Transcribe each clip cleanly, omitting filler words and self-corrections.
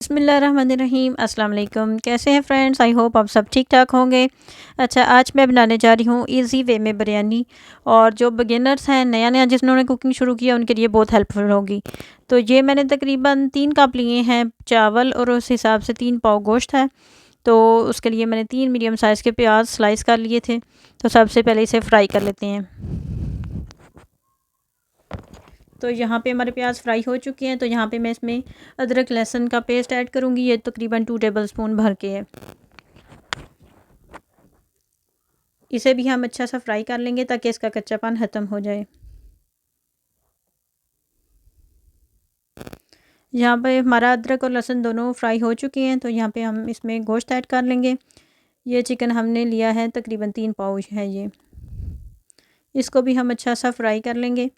बिस्मिल्लाहिर्रहमानिर्रहीम अस्सलाम वालेकुम। कैसे हैं फ्रेंड्स? आई होप आप सब ठीक ठाक होंगे। अच्छा, आज मैं बनाने जा रही हूँ इजी वे में बिरयानी, और जो बिगिनर्स हैं, नया नया जिन्होंने कुकिंग शुरू किया, उनके लिए बहुत हेल्पफुल होगी। तो ये मैंने तकरीबन 3 कप लिए हैं चावल, और उस हिसाब से 3 पाव गोश्त है। तो उसके लिए मैंने 3 मीडियम साइज़ के प्याज स्लाइस कर लिए थे। तो सबसे पहले इसे फ्राई कर लेते हैं। तो यहाँ पे हमारे प्याज फ्राई हो चुके हैं। तो यहाँ पे मैं इसमें अदरक लहसुन का पेस्ट ऐड करूँगी। ये तकरीबन 2 टेबल स्पून भर के है। इसे भी हम अच्छा सा फ्राई कर लेंगे ताकि इसका कच्चापन ख़त्म हो जाए। यहाँ पे हमारा अदरक और लहसुन दोनों फ्राई हो चुके हैं। तो यहाँ पे हम इसमें गोश्त ऐड कर लेंगे। ये चिकन हमने लिया है, तकरीबन 3 पाउच है ये। इसको भी हम अच्छा सा फ्राई कर लेंगे।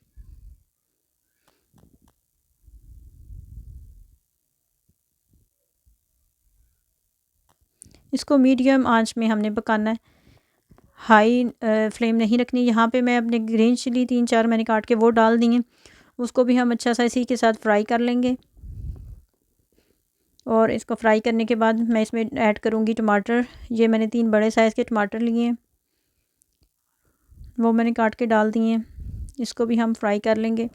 इसको मीडियम आंच में हमने पकाना है, हाई फ्लेम नहीं रखनी। यहाँ पे मैं अपने ग्रीन चिली 3-4 मैंने काट के वो डाल दी हैं। उसको भी हम अच्छा सा इसी के साथ फ्राई कर लेंगे। और इसको फ्राई करने के बाद मैं इसमें ऐड करूँगी टमाटर। ये मैंने 3 बड़े साइज़ के टमाटर लिए हैं, वो मैंने काट के डाल दिए हैं। इसको भी हम फ्राई कर लेंगे।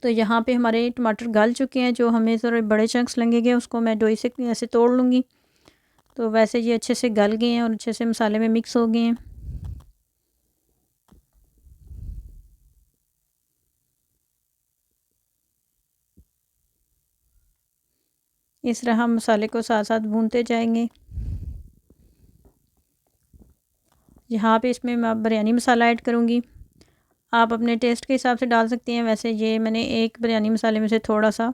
तो यहाँ पे हमारे टमाटर गल चुके हैं। जो हमें थोड़े बड़े चंक्स लगेंगे उसको मैं डोई से ऐसे तोड़ लूँगी। तो वैसे ये अच्छे से गल गए हैं और अच्छे से मसाले में मिक्स हो गए हैं। इस तरह हम मसाले को साथ साथ भूनते जाएंगे। यहाँ पे इसमें मैं बिरयानी मसाला ऐड करूँगी। आप अपने टेस्ट के हिसाब से डाल सकते हैं। वैसे ये मैंने एक बिरयानी मसाले में से थोड़ा सा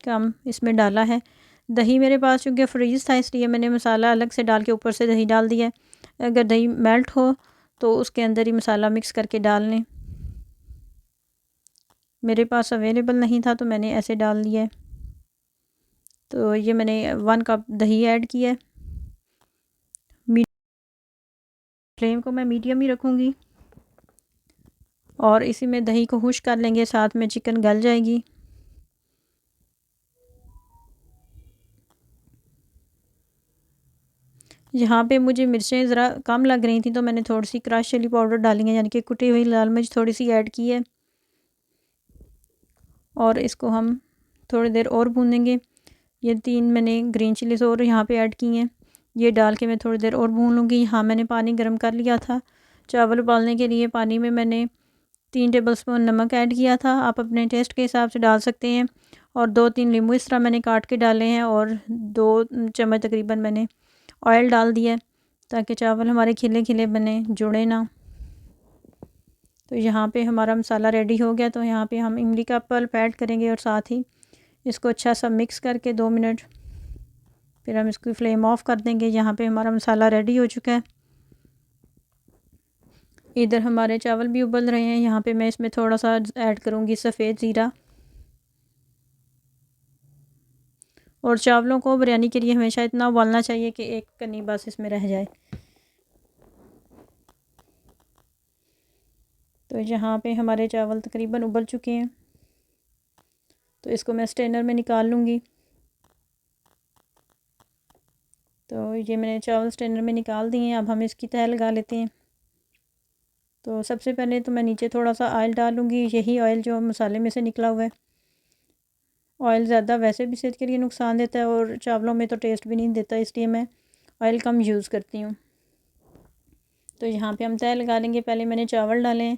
कम इसमें डाला है। दही मेरे पास चूँकि फ्रीज़ था, इसलिए मैंने मसाला अलग से डाल के ऊपर से दही डाल दिया है। अगर दही मेल्ट हो तो उसके अंदर ही मसाला मिक्स करके डाल लें। मेरे पास अवेलेबल नहीं था तो मैंने ऐसे डाल दिया है। तो ये मैंने 1 कप दही ऐड किया है। फ्लेम को मैं मीडियम ही रखूँगी और इसी में दही को खुश कर लेंगे, साथ में चिकन गल जाएगी। यहाँ पे मुझे मिर्चें ज़रा कम लग रही थी तो मैंने थोड़ी सी क्रश चिली पाउडर डाली है, यानी कि कुटी हुई लाल मिर्च थोड़ी सी ऐड की है। और इसको हम थोड़ी देर और भूनेंगे। ये 3 मैंने ग्रीन चिलीज़ और यहाँ पे ऐड की हैं। ये डाल के मैं थोड़ी देर और भून लूँगी। यहाँ मैंने पानी गर्म कर लिया था चावल उबालने के लिए। पानी में मैंने 3 टेबल स्पून नमक ऐड किया था। आप अपने टेस्ट के हिसाब से डाल सकते हैं। और 2-3 नींबू इस तरह मैंने काट के डाले हैं, और 2 चम्मच तकरीबन मैंने ऑयल डाल दिया है ताकि चावल हमारे खिले खिले बने, जुड़े ना। तो यहाँ पे हमारा मसाला रेडी हो गया। तो यहाँ पे हम इमली का पल्प ऐड करेंगे और साथ ही इसको अच्छा सा मिक्स करके 2 मिनट फिर हम इसकी फ्लेम ऑफ कर देंगे। यहाँ पे हमारा मसाला रेडी हो चुका है। इधर हमारे चावल भी उबल रहे हैं। यहाँ पे मैं इसमें थोड़ा सा ऐड करूँगी सफ़ेद ज़ीरा। और चावलों को बिरयानी के लिए हमेशा इतना उबालना चाहिए कि एक कनी बस इसमें रह जाए। तो यहाँ पे हमारे चावल तकरीबन उबल चुके हैं। तो इसको मैं स्ट्रेनर में निकाल लूँगी। तो ये मैंने चावल स्ट्रेनर में निकाल दिए हैं। अब हम इसकी तह लगा लेते हैं। तो सबसे पहले तो मैं नीचे थोड़ा सा ऑयल डालूँगी, यही ऑयल जो मसाले में से निकला हुआ है। ऑयल ज़्यादा वैसे भी सेहत के लिए नुकसान देता है और चावलों में तो टेस्ट भी नहीं देता, इसलिए मैं ऑयल कम यूज़ करती हूँ। तो यहाँ पे हम तय लगा लेंगे। पहले मैंने चावल डाले हैं,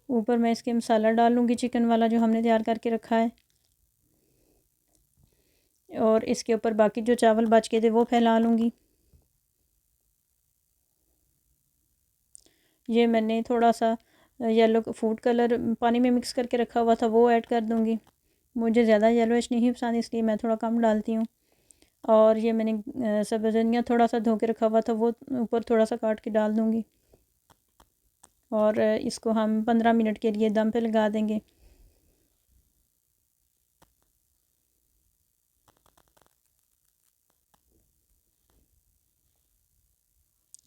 ऊपर मैं इसके मसाला डालूँगी चिकन वाला जो हमने तैयार करके रखा है, और इसके ऊपर बाकी जो चावल बच के थे वो फैला लूँगी। ये मैंने थोड़ा सा येलो फूड कलर पानी में मिक्स करके रखा हुआ था, वो ऐड कर दूँगी। मुझे ज़्यादा येलोइश नहीं पसंद, इसलिए मैं थोड़ा कम डालती हूँ। और ये मैंने सब्ज़ धनिया थोड़ा सा धो के रखा हुआ था, वो ऊपर थोड़ा सा काट के डाल दूँगी। और इसको हम 15 मिनट के लिए दम पे लगा देंगे।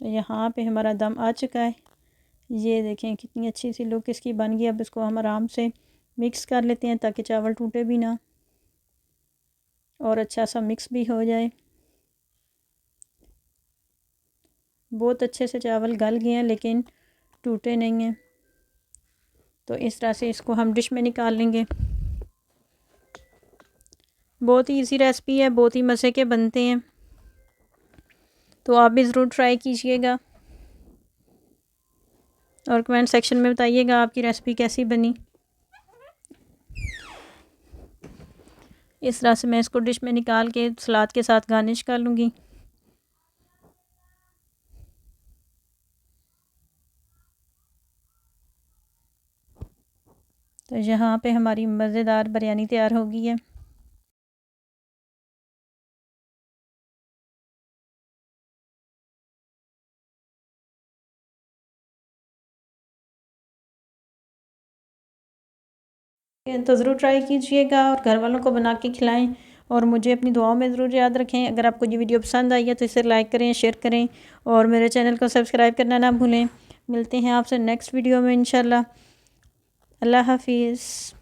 यहाँ पे हमारा दम आ चुका है। ये देखें कितनी अच्छी सी लुक इसकी बन गई। अब इसको हम आराम से मिक्स कर लेते हैं ताकि चावल टूटे भी ना। और अच्छा सा मिक्स भी हो जाए। बहुत अच्छे से चावल गल गए हैं लेकिन टूटे नहीं हैं। तो इस तरह से इसको हम डिश में निकाल लेंगे। बहुत ही इजी रेसिपी है, बहुत ही मज़े के बनते हैं, तो आप भी ज़रूर ट्राई कीजिएगा और कमेंट सेक्शन में बताइएगा आपकी रेसिपी कैसी बनी। इस तरह से मैं इसको डिश में निकाल के सलाद के साथ गार्निश कर लूँगी। तो यहाँ पे हमारी मज़ेदार बिरयानी तैयार हो गई है। तो ज़रूर ट्राई कीजिएगा और घर वालों को बना के खिलाएं और मुझे अपनी दुआओं में ज़रूर याद रखें। अगर आपको ये वीडियो पसंद आई है तो इसे लाइक करें, शेयर करें और मेरे चैनल को सब्सक्राइब करना ना भूलें। मिलते हैं आपसे नेक्स्ट वीडियो में इंशाल्लाह। अल्लाह हाफिज़।